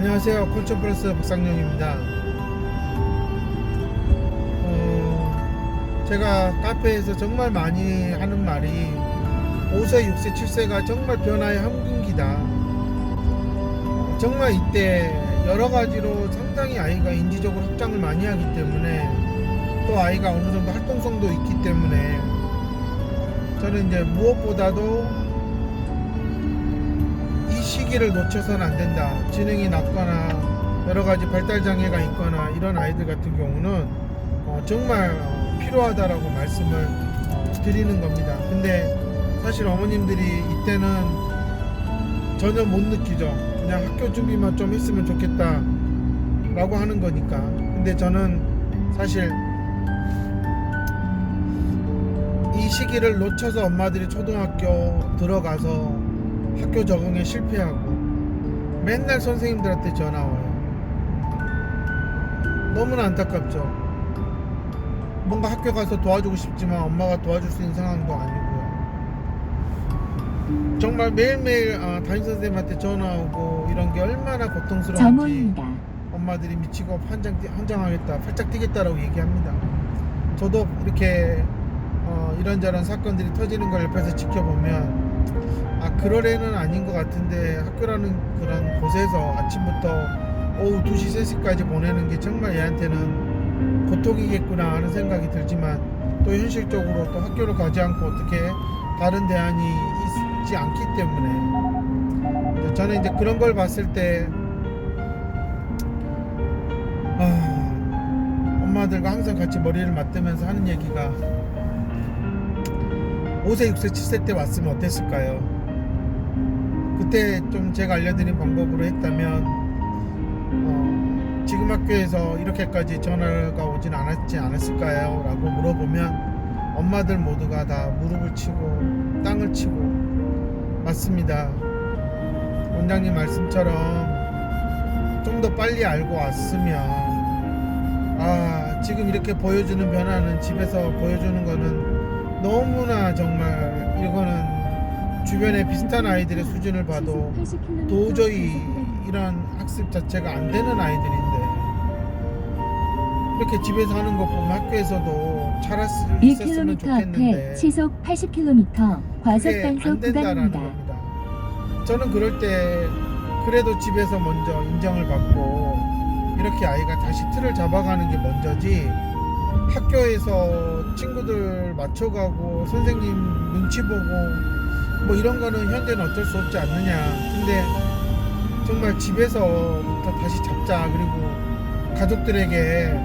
안녕하세요. 컬처플러스 박상영입니다. 제가 카페에서 정말 많이 하는 말이 5세, 6세, 7세가 정말 변화의 함흥기다. 정말 이때 여러가지로 상당히 아이가 인지적으로 확장을 많이 하기 때문에 또 아이가 어느 정도 활동성도 있기 때문에 저는 이제 무엇보다도 이 시기를 놓쳐서는 안 된다. 지능이 낮거나 여러가지 발달장애가 있거나 이런 아이들 같은 경우는 정말 필요하다라고 말씀을 드리는 겁니다. 근데 사실 어머님들이 이때는 전혀 못 느끼죠. 그냥 학교 준비만 좀 했으면 좋겠다 라고 하는 거니까. 근데 저는 사실 이 시기를 놓쳐서 엄마들이 초등학교 들어가서 학교 적응에 실패하고 맨날 선생님들한테 전화 와요. 너무나 안타깝죠. 뭔가 학교 가서 도와주고 싶지만 엄마가 도와줄 수 있는 상황도 아니고요. 정말 매일매일 담임선생님한테 전화 오고 이런 게 얼마나 고통스러운지 점호입니다. 엄마들이 미치고 환장하겠다, 팔짝 뛰겠다라고 얘기합니다. 저도 이렇게 이런저런 사건들이 터지는 걸 옆에서 지켜보면 그럴 애는 아닌 것 같은데 학교라는 그런 곳에서 아침부터 오후 2시, 3시까지 보내는 게 정말 얘한테는 고통이겠구나 하는 생각이 들지만 또 현실적으로 또 학교를 가지 않고 어떻게 다른 대안이 있지 않기 때문에 저는 이제 그런 걸 봤을 때 엄마들과 항상 같이 머리를 맞대면서 하는 얘기가 5세, 6세, 7세 때 왔으면 어땠을까요? 그때 좀 제가 알려드린 방법으로 했다면 지금 학교에서 이렇게까지 전화가 오진 않았지 않았을까요? 라고 물어보면 엄마들 모두가 다 무릎을 치고 땅을 치고 맞습니다. 원장님 말씀처럼 좀 더 빨리 알고 왔으면 지금 이렇게 보여주는 변화는 집에서 보여주는 거는 너무나 정말 이거는 주변에 비슷한 아이들의 수준을 봐도 도저히 이런 학습 자체가 안 되는 아이들인데 이렇게 집에서 하는 거 보면 학교에서도 잘할 수 있었으면 1km 앞에 좋겠는데 시속 80km 과속 그게 안 단속 된다라는 구간입니다. 겁니다. 저는 그럴 때 그래도 집에서 먼저 인정을 받고 이렇게 아이가 다시 틀을 잡아가는 게 먼저지 학교에서 친구들 맞춰가고 선생님 눈치 보고 뭐 이런 거는 현재는 어쩔 수 없지 않느냐. 근데 정말 집에서부터 다시 잡자. 그리고 가족들에게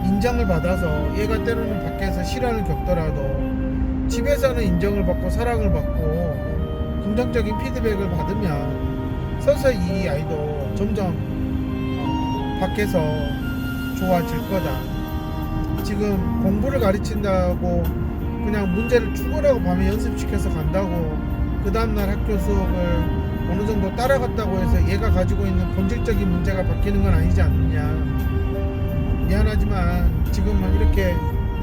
인정을 받아서 얘가 때로는 밖에서 시련을 겪더라도 집에서는 인정을 받고 사랑을 받고 긍정적인 피드백을 받으면 서서히 이 아이도 점점 밖에서 좋아질 거다. 지금 공부를 가르친다고 그냥 문제를 죽으라고 밤에 연습시켜서 간다고 그 다음날 학교 수업을 어느 정도 따라갔다고 해서 얘가 가지고 있는 본질적인 문제가 바뀌는 건 아니지 않느냐. 미안하지만 지금은 이렇게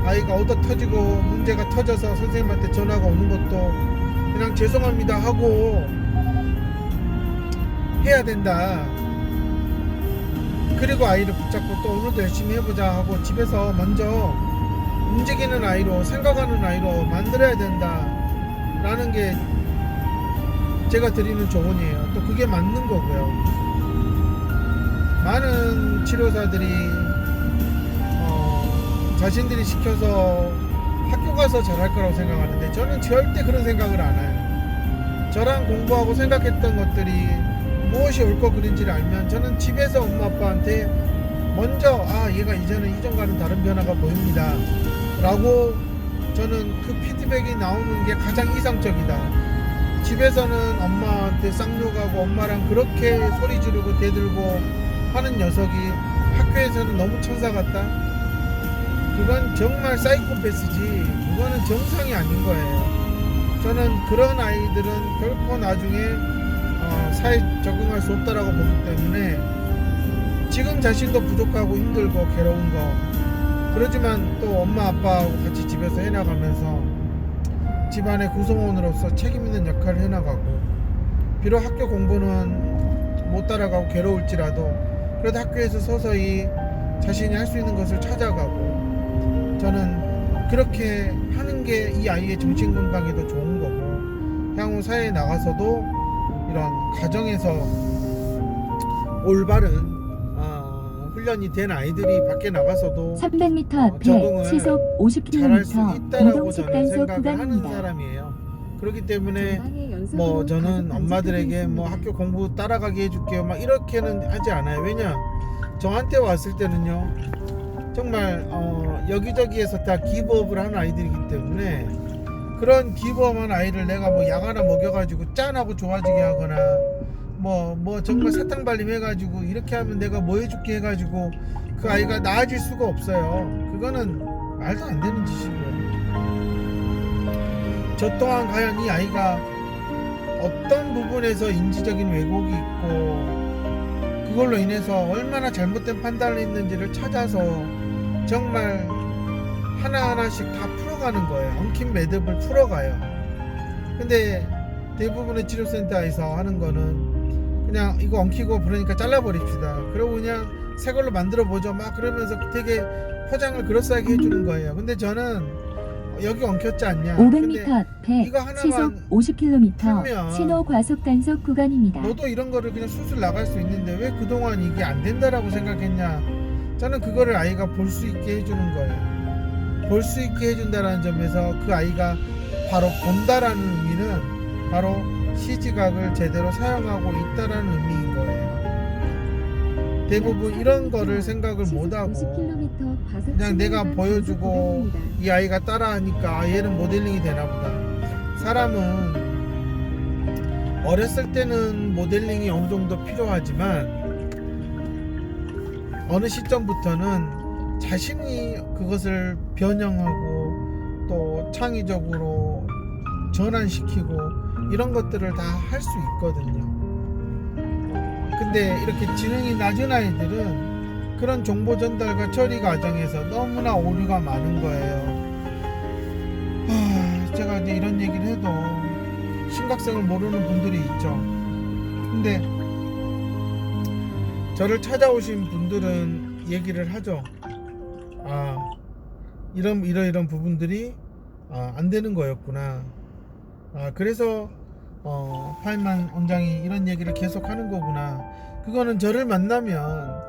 아이가 얻어 터지고 문제가 터져서 선생님한테 전화가 오는 것도 그냥 죄송합니다 하고 해야 된다. 그리고 아이를 붙잡고 또 오늘도 열심히 해보자 하고 집에서 먼저 움직이는 아이로, 생각하는 아이로 만들어야 된다 라는 게 제가 드리는 조언이에요. 또 그게 맞는 거고요. 많은 치료사들이 자신들이 시켜서 학교 가서 잘할 거라고 생각하는데 저는 절대 그런 생각을 안 해요. 저랑 공부하고 생각했던 것들이 무엇이 옳고 그른지를 알면 저는 집에서 엄마 아빠한테 먼저 얘가 이제는 이전과는 다른 변화가 보입니다 라고 저는 그 피드백이 나오는 게 가장 이상적이다. 집에서는 엄마한테 쌍욕하고 엄마랑 그렇게 소리 지르고 대들고 하는 녀석이 학교에서는 너무 천사 같다. 그건 정말 사이코패스지 그거는 정상이 아닌 거예요. 저는 그런 아이들은 결코 나중에 사회 적응할 수 없다라고 보기 때문에 지금 자신도 부족하고 힘들고 괴로운 거 그러지만 또 엄마 아빠하고 같이 집에서 해나가면서 집안의 구성원으로서 책임 있는 역할을 해나가고 비록 학교 공부는 못 따라가고 괴로울지라도 그래도 학교에서 서서히 자신이 할 수 있는 것을 찾아가고, 저는 그렇게 하는 게 이 아이의 정신 건강에도 좋은 거고, 향후 사회에 나가서도 이런 가정에서 올바른 훈련이 된 아이들이 밖에 나가서도 300m 앞에 적응을 시속 잘할 수 50km 있다라고 이동식 저는 단속 생각을 하는 구간입니다. 사람이에요. 그렇기 때문에 뭐 저는 엄마들에게 뭐 학교 공부 따라가게 해줄게요 막 이렇게는 하지 않아요. 왜냐, 저한테 왔을 때는요 정말 여기저기에서 다 기부업을 하는 아이들이기 때문에, 그런 기부업한 아이를 내가 뭐 약 하나 먹여가지고 짠하고 좋아지게 하거나 뭐 정말 사탕 발림 해가지고 이렇게 하면 내가 뭐 해줄게 해가지고 그 아이가 나아질 수가 없어요. 그거는 말도 안 되는 짓이고요. 저 또한 과연 이 아이가 어떤 부분에서 인지적인 왜곡이 있고 그걸로 인해서 얼마나 잘못된 판단을 했는지를 찾아서 정말 하나하나씩 다 풀어가는 거예요. 엉킨 매듭을 풀어가요. 근데 대부분의 치료센터에서 하는 거는 그냥 이거 엉키고 그러니까 잘라버립시다, 그리고 그냥 새 걸로 만들어 보죠 막 그러면서 되게 포장을 그럴싸하게 해주는 거예요. 근데 저는 여기 엉켰지 않냐, 500m 앞에 이거 하나만 시속 50km 풀면 신호 과속 단속 구간입니다. 너도 이런 거를 그냥 술술 나갈 수 있는데 왜 그동안 이게 안 된다라고 생각했냐, 저는 그거를 아이가 볼 수 있게 해주는 거예요. 볼 수 있게 해준다라는 점에서 그 아이가 바로 본다라는 의미는 바로 시지각을 제대로 사용하고 있다라는 의미인 거예요. 대부분 이런 거를 생각을 못하고 그냥 내가 보여주고 이 아이가 따라하니까 얘는 모델링이 되나보다. 사람은 어렸을 때는 모델링이 어느 정도 필요하지만 어느 시점부터는 자신이 그것을 변형하고 또 창의적으로 전환시키고 이런 것들을 다 할 수 있거든요. 근데 이렇게 지능이 낮은 아이들은 그런 정보 전달과 처리 과정에서 너무나 오류가 많은 거예요. 제가 이제 이런 얘기를 해도 심각성을 모르는 분들이 있죠. 근데 저를 찾아오신 분들은 얘기를 하죠. 이런 부분들이 안 되는 거였구나. 그래서 파인만 원장이 이런 얘기를 계속 하는 거구나. 그거는 저를 만나면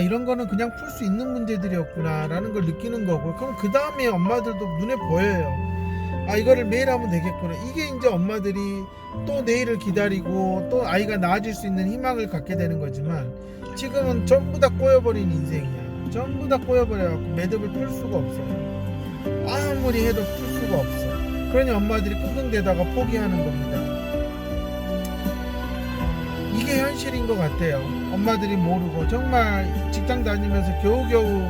이런 거는 그냥 풀 수 있는 문제들이었구나 라는 걸 느끼는 거고, 그럼 그 다음에 엄마들도 눈에 보여요. 이거를 매일 하면 되겠구나. 이게 이제 엄마들이 또 내일을 기다리고 또 아이가 나아질 수 있는 희망을 갖게 되는 거지만, 지금은 전부 다 꼬여버린 인생이야. 전부 다 꼬여버려갖고 매듭을 풀 수가 없어요. 아무리 해도 풀 수가 없어. 그러니 엄마들이 끙끙대다가 포기하는 겁니다. 이게 현실인 것 같아요. 엄마들이 모르고 정말 직장 다니면서 겨우겨우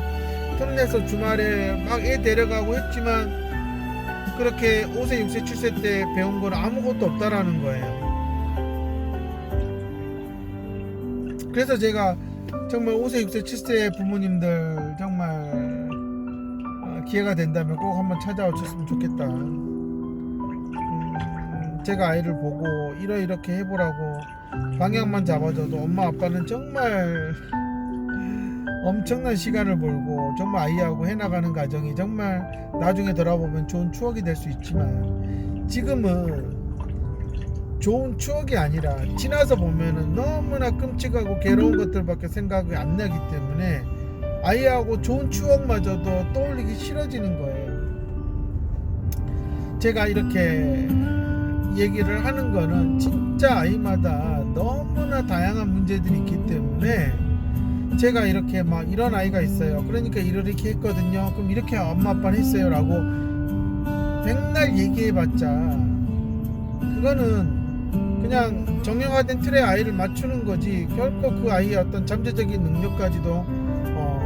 틈내서 주말에 막 애 데려가고 했지만 그렇게 5세, 6세, 7세 때 배운 건 아무것도 없다라는 거예요. 그래서 제가 정말 5세, 6세, 7세 부모님들 정말 기회가 된다면 꼭 한번 찾아와 주셨으면 좋겠다. 제가 아이를 보고 이렇게 해보라고 방향만 잡아줘도 엄마 아빠는 정말 엄청난 시간을 벌고 정말 아이하고 해나가는 과정이 정말 나중에 돌아보면 좋은 추억이 될 수 있지만, 지금은 좋은 추억이 아니라 지나서 보면은 너무나 끔찍하고 괴로운 것들밖에 생각이 안 나기 때문에 아이하고 좋은 추억마저도 떠올리기 싫어지는 거예요. 제가 이렇게 얘기를 하는 거는 진짜 아이마다 너무나 다양한 문제들이 있기 때문에, 제가 이렇게 막 이런 아이가 있어요, 그러니까 이렇게 했거든요, 그럼 이렇게 엄마 아빠는 했어요 라고 맨날 얘기해봤자 그거는 그냥 정형화된 틀에 아이를 맞추는 거지 결코 그 아이의 어떤 잠재적인 능력까지도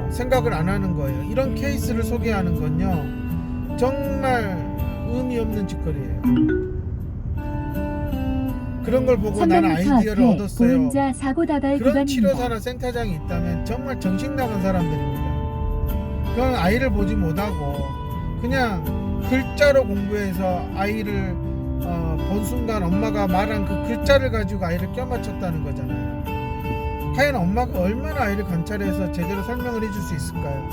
생각을 안 하는 거예요. 이런 케이스를 소개하는 건요 정말 의미 없는 짓거리예요. 그런 걸 보고 나는 아이디어를 얻었어요. 보행자 사고 다발 그런 구간입니다. 치료사나 센터장이 있다면 정말 정신 나간 사람들입니다. 그건 아이를 보지 못하고 그냥 글자로 공부해서 아이를 본 순간 엄마가 말한 그 글자를 가지고 아이를 껴맞췄다는 거잖아요. 과연 엄마가 얼마나 아이를 관찰해서 제대로 설명을 해줄 수 있을까요?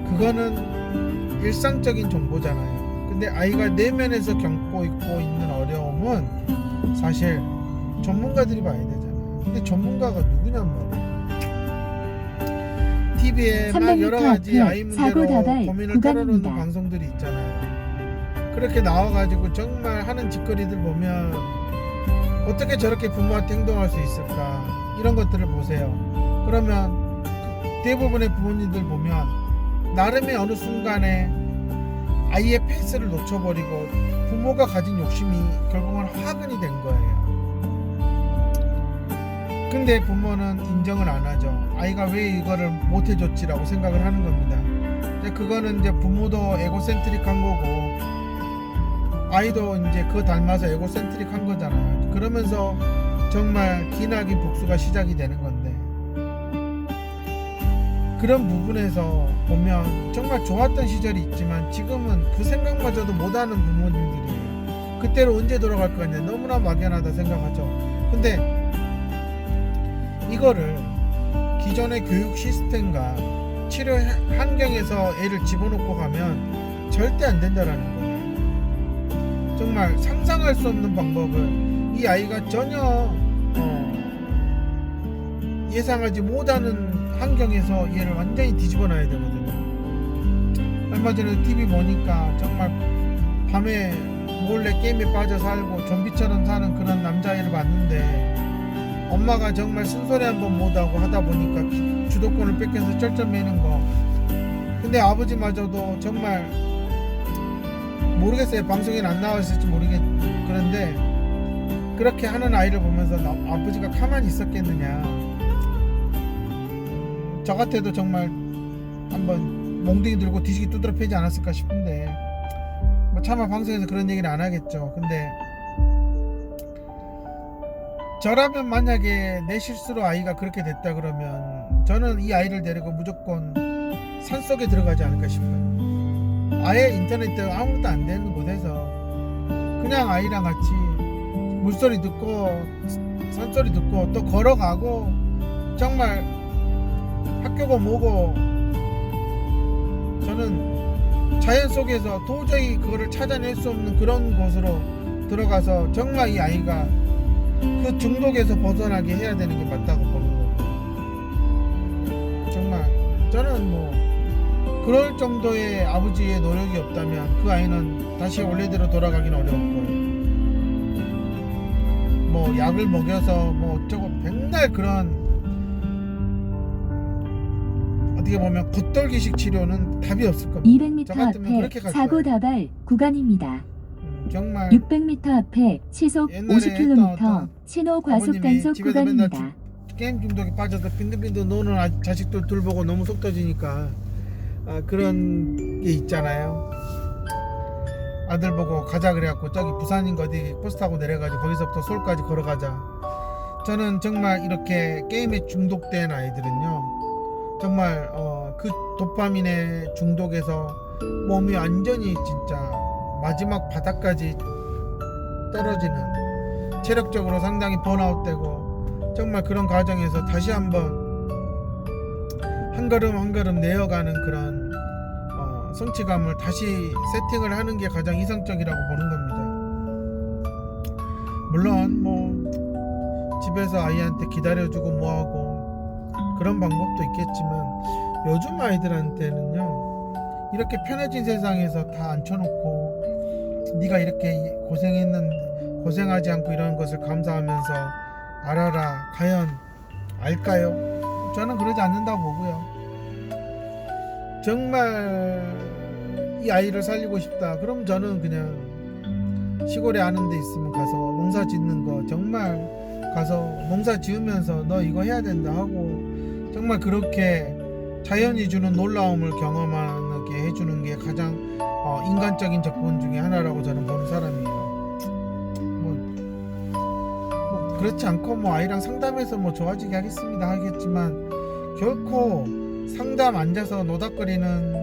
그거는 일상적인 정보잖아요. 근데 아이가 내면에서 겪고 있고 있는 어려움은 사실 전문가들이 봐야 되잖아요. 근데 전문가가 누구냔 말이에요. TV에 막 300m 여러가지 앞에 아이 사고 문제로 다발 고민을 털어놓는 구간입니다. 방송들이 있잖아요. 그렇게 나와가지고 정말 하는 짓거리들 보면 어떻게 저렇게 부모한테 행동할 수 있을까, 이런 것들을 보세요. 그러면 대부분의 부모님들 보면 나름의 어느 순간에 아이의 패스를 놓쳐버리고 부모가 가진 욕심이 결국은 화근이 된 거예요. 근데 부모는 인정을 안 하죠. 아이가 왜 이거를 못 해줬지라고 생각을 하는 겁니다. 근데 그거는 이제 부모도 에고센트릭한 거고 아이도 이제 그거 닮아서 에고센트릭한 거잖아요. 그러면서 정말 기나긴 복수가 시작이 되는 건데, 그런 부분에서 보면 정말 좋았던 시절이 있지만 지금은 그 생각마저도 못하는 부모님들이에요. 그때로 언제 돌아갈 거냐, 너무나 막연하다 생각하죠. 근데 이거를 기존의 교육 시스템과 치료 환경에서 애를 집어넣고 가면 절대 안 된다라는 거예요. 정말 상상할 수 없는 방법을 이 아이가 전혀 예상하지 못하는 환경에서 얘를 완전히 뒤집어 놔야 되거든요. 얼마 전에 TV 보니까 정말 밤에 몰래 게임에 빠져 살고 좀비처럼 사는 그런 남자아이를 봤는데, 엄마가 정말 쓴소리 한번 못하고 하다 보니까 주도권을 뺏겨서 쩔쩔매는 거. 근데 아버지마저도 정말 모르겠어요. 방송에는 안 나왔을지 그런데 그렇게 하는 아이를 보면서 아버지가 가만히 있었겠느냐. 저 같아도 정말 한번 몽둥이 들고 뒤지기 두드러 패지 않았을까 싶은데, 뭐 차마 방송에서 그런 얘기는 안 하겠죠. 근데 저라면 만약에 내 실수로 아이가 그렇게 됐다 그러면 저는 이 아이를 데리고 무조건 산속에 들어가지 않을까 싶어요. 아예 인터넷 아무것도 안 되는 곳에서 그냥 아이랑 같이 물소리 듣고 산소리 듣고 또 걸어가고, 정말 학교고 뭐고 저는 자연 속에서 도저히 그거를 찾아낼 수 없는 그런 곳으로 들어가서 정말 이 아이가 그 중독에서 벗어나게 해야 되는 게 맞다고 보는 거고, 정말 저는 뭐 그럴 정도의 아버지의 노력이 없다면 그 아이는 다시 원래대로 돌아가긴 어려울 거예요. 뭐 약을 먹여서 뭐 어쩌고 맨날 그런, 어떻게 보면 겉돌기식 치료는 답이 없을 겁니다. 200m 저 같으면 앞에 그렇게 갈 사고 거예요. 다발 구간입니다. 정말 600m 앞에 시속 옛날에 했던 50km 어떤 신호 과속 아버님이 단속 집에서 맨날 구간입니다. 게임 중독에 빠져서 빈둥빈둥 노는 자식들 둘 보고 너무 속 터지니까 그런 게 있잖아요. 아들 보고 가자 그래갖고 저기 부산인가 어디 버스 타고 내려가지고 거기서부터 서울까지 걸어가자. 저는 정말 이렇게 게임에 중독된 아이들은요, 정말 그 도파민의 중독에서 몸이 완전히 진짜 마지막 바닥까지 떨어지는, 체력적으로 상당히 번아웃되고 정말 그런 과정에서 다시 한번 한 걸음 한 걸음 내어가는 그런 성취감을 다시 세팅을 하는 게 가장 이상적이라고 보는 겁니다. 물론 뭐 집에서 아이한테 기다려주고 뭐하고 그런 방법도 있겠지만 요즘 아이들한테는요, 이렇게 편해진 세상에서 다 앉혀놓고 네가 이렇게 고생하지 않고 이런 것을 감사하면서 알아라, 과연 알까요? 저는 그러지 않는다고 보고요. 정말 이 아이를 살리고 싶다 그럼 저는 그냥 시골에 아는 데 있으면 가서 농사 짓는 거, 정말 가서 농사 지으면서 너 이거 해야 된다 하고 정말 그렇게 자연이 주는 놀라움을 경험하게 해주는 게 가장 인간적인 접근 중에 하나라고 저는 보는 사람이에요. 뭐 그렇지 않고 뭐 아이랑 상담해서 뭐 좋아지게 하겠습니다 하겠지만, 결코 상담 앉아서 노닥거리는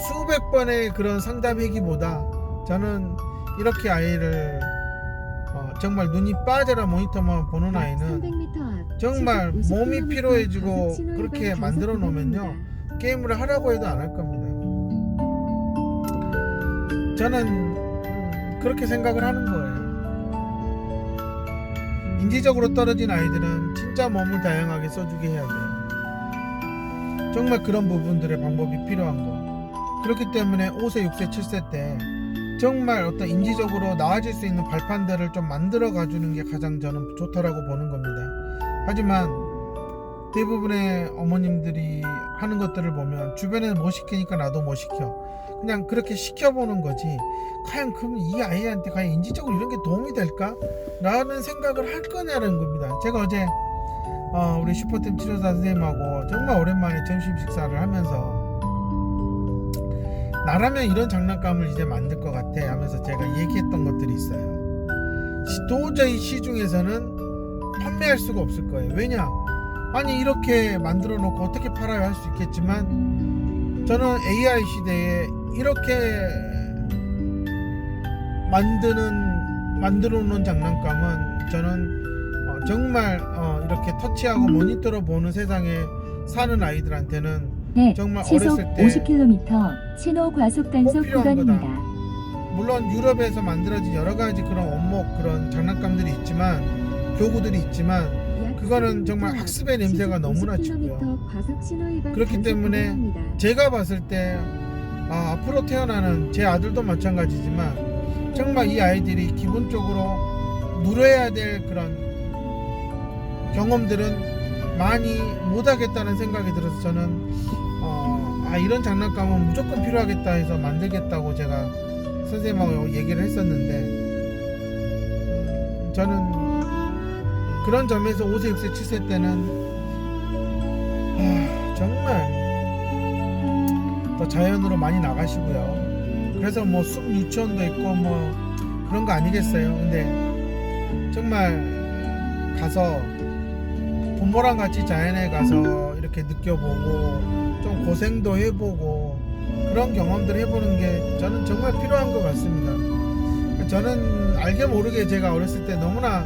수백 번의 그런 상담 얘기보다 저는 이렇게 아이를 정말 눈이 빠져라 모니터만 보는 아이는 300m 앞 정말 시속 몸이 50km 피로해지고 과속 신호 그렇게 위반 만들어 단속 놓으면요 구간입니다. 게임을 하라고 해도 안 할 겁니다. 저는 그렇게 생각을 하는 거예요. 인지적으로 떨어진 아이들은 진짜 몸을 다양하게 써주게 해야 돼요. 정말 그런 부분들의 방법이 필요한 거. 그렇기 때문에 5세, 6세, 7세 때 정말 어떤 인지적으로 나아질 수 있는 발판들을 좀 만들어 가주는 게 가장 저는 좋다라고 보는 겁니다. 하지만 대부분의 어머님들이 하는 것들을 보면 주변에는 못 시키니까 나도 못 시켜. 그냥 그렇게 시켜보는 거지. 과연 그럼 이 아이한테 과연 인지적으로 이런 게 도움이 될까? 라는 생각을 할 거냐는 겁니다. 제가 어제 우리 슈퍼템 치료사 선생님하고 정말 오랜만에 점심 식사를 하면서 나라면 이런 장난감을 이제 만들 것 같아 하면서 제가 얘기했던 것들이 있어요. 도저히 시중에서는 판매할 수가 없을 거예요. 왜냐? 아니 이렇게 만들어 놓고 어떻게 팔아야 할 수 있겠지만 저는 AI 시대에 이렇게 만들어 놓은 장난감은 저는 정말 이렇게 터치하고 모니터로 보는 세상에 사는 아이들한테는 네, 정말 시속 어렸을 때 50km 신호 과속 단속 꼭 필요한 구간입니다. 물론 유럽에서 만들어진 여러 가지 그런 원목 그런 장난감들이 있지만 교구들이 있지만 그거는 정말 학습의 냄새가 너무나 지고요. 그렇기 때문에 제가 봤을 때 앞으로 태어나는 제 아들도 마찬가지지만 정말 이 아이들이 기본적으로 누려야 될 그런 경험들은 많이 못하겠다는 생각이 들어서 저는 이런 장난감은 무조건 필요하겠다 해서 만들겠다고 제가 선생님하고 얘기를 했었는데 저는 그런 점에서 5세, 6세, 7세 때는 정말 더 자연으로 많이 나가시고요. 그래서 뭐 숲 유치원도 있고 뭐 그런 거 아니겠어요. 근데 정말 가서 부모랑 같이 자연에 가서 이렇게 느껴보고 좀 고생도 해보고 그런 경험들 해보는 게 저는 정말 필요한 것 같습니다. 저는 알게 모르게 제가 어렸을 때 너무나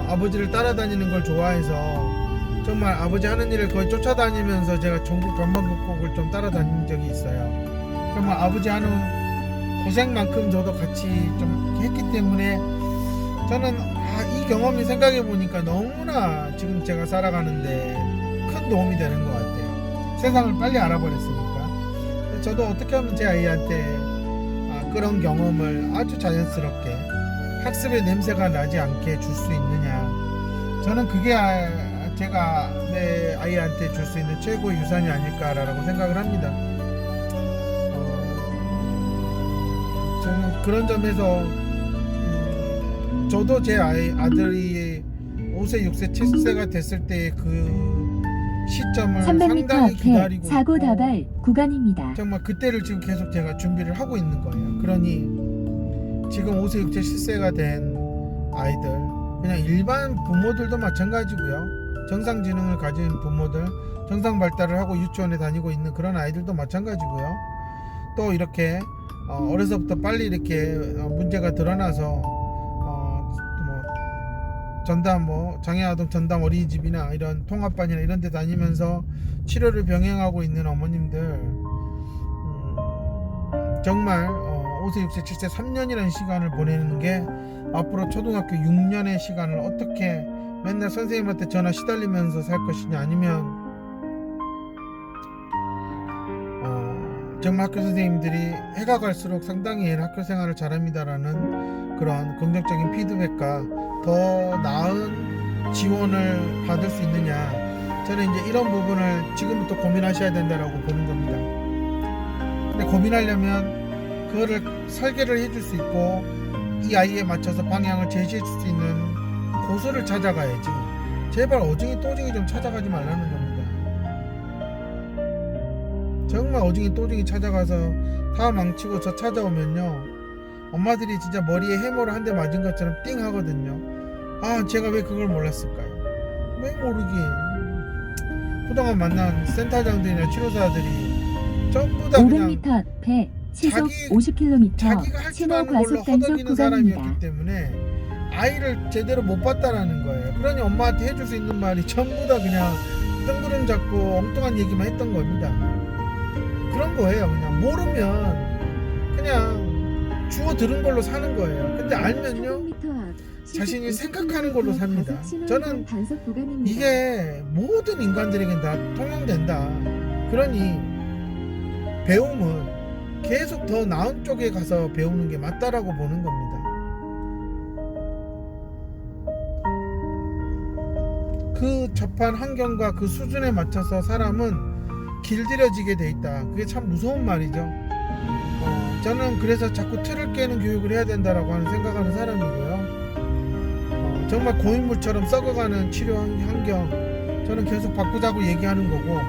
아버지를 따라다니는 걸 좋아해서 정말 아버지 하는 일을 거의 쫓아다니면서 제가 전국 변방곡곡을 좀 따라다닌 적이 있어요. 정말 아버지 하는 고생만큼 저도 같이 좀 했기 때문에 저는 이 경험이 생각해 보니까 너무나 지금 제가 살아가는데 큰 도움이 되는 것 같아요. 세상을 빨리 알아버렸으니까. 저도 어떻게 하면 제 아이한테 그런 경험을 아주 자연스럽게 학습의 냄새가 나지 않게 줄 수 있느냐. 저는 그게 제가 내 아이한테 줄 수 있는 최고의 유산이 아닐까라고 생각을 합니다. 저는 그런 점에서 저도 제 아들이 5세, 6세, 7세가 됐을 때 그 시점을 300m 상당히 앞에 기다리고 사고 있고 다발 구간입니다. 정말 그때를 지금 계속 제가 준비를 하고 있는 거예요. 그러니 지금 5세, 6세, 7세가 된 아이들 그냥 일반 부모들도 마찬가지고요. 정상지능을 가진 부모들, 정상 발달을 하고 유치원에 다니고 있는 그런 아이들도 마찬가지고요. 또 이렇게 어려서부터 빨리 이렇게 문제가 드러나서 전담 장애아동 전담 어린이집이나 이런 통합반이나 이런 데 다니면서 치료를 병행하고 있는 어머님들 정말 5세, 6세, 7세 3년이라는 시간을 보내는 게 앞으로 초등학교 6년의 시간을 어떻게 맨날 선생님한테 전화 시달리면서 살 것이냐 아니면 정말 학교 선생님들이 해가 갈수록 상당히 학교 생활을 잘합니다라는 그런 긍정적인 피드백과 더 나은 지원을 받을 수 있느냐. 저는 이제 이런 부분을 지금부터 고민하셔야 된다라고 보는 겁니다. 근데 고민하려면 그거를 설계를 해줄 수 있고 이 아이에 맞춰서 방향을 제시해 줄 수 있는 고수를 찾아가야지. 제발 어중이 또중이 좀 찾아가지 말라는 겁니다. 정말 어중이 또중이 찾아가서 다 망치고 저 찾아오면요 엄마들이 진짜 머리에 해머를 한 대 맞은 것처럼 띵 하거든요. 제가 왜 그걸 몰랐을까요? 왜 모르기. 그동안 만난 센터장들이나 치료사들이 전부 다 그냥 500m 앞에 시속 자기- 50km 자기가 할 줄 신호 아는 걸로 과속 단속 허덕이는 구간입니다. 사람이었기 때문에 아이를 제대로 못 봤다라는 거예요. 그러니 엄마한테 해줄 수 있는 말이 전부 다 그냥 뜬구름 잡고 엉뚱한 얘기만 했던 겁니다. 그런 거예요. 그냥 모르면 그냥 주워 들은 걸로 사는 거예요. 근데 알면요, 자신이 생각하는 걸로 삽니다. 저는 이게 모든 인간들에겐 다 통용된다. 그러니 배움은 계속 더 나은 쪽에 가서 배우는 게 맞다라고 보는 겁니다. 그 접한 환경과 그 수준에 맞춰서 사람은 길들여지게 돼 있다. 그게 참 무서운 말이죠. 저는 그래서 자꾸 틀을 깨는 교육을 해야 된다라고 하는 생각하는 사람이고요. 정말 고인물처럼 썩어가는 치료 환경 저는 계속 바꾸자고 얘기하는 거고,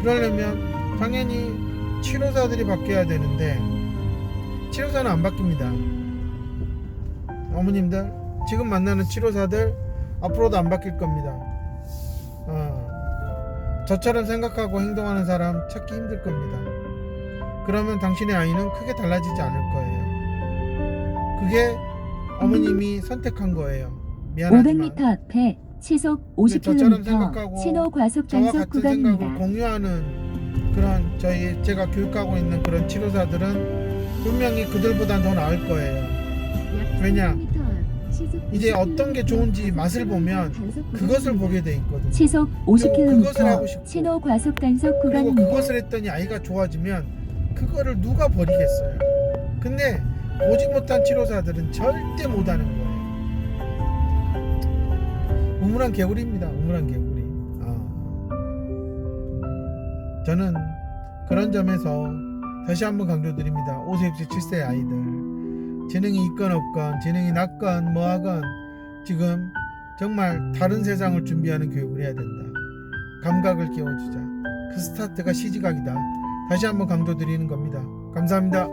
그러려면 당연히 치료사들이 바뀌어야 되는데 치료사는 안 바뀝니다. 어머님들, 지금 만나는 치료사들 앞으로도 안 바뀔 겁니다. 저처럼 생각하고 행동하는 사람 찾기 힘들 겁니다. 그러면 당신의 아이는 크게 달라지지 않을 거예요. 그게 어머님이 선택한 거예요. 미안하지만 500m 앞에 시속 저처럼 50km 생각하고 신호 과속 저와 단속 같은 생각을 구간입니다. 공유하는 그런 제가 교육하고 있는 그런 치료사들은 분명히 그들보단 더 나을 거예요. 왜냐? 이제 어떤 게 좋은지 맛을 보면 그것을 보게 돼 있거든요. 시속 그것을 하고 50km 싶고, 신호 과속 단속 그리고 구간입니다. 그것을 했더니 아이가 좋아지면 그거를 누가 버리겠어요. 근데 보지 못한 치료사들은 절대 못하는 거예요. 우물한 개구리입니다. 우물한 개구리. 저는 그런 점에서 다시 한번 강조드립니다. 5세, 6세, 7세 아이들 재능이 있건 없건, 재능이 낮건 뭐하건 지금 정말 다른 세상을 준비하는 교육을 해야 된다. 감각을 키워주자. 그 스타트가 시지각이다. 다시 한번 강조드리는 겁니다. 감사합니다.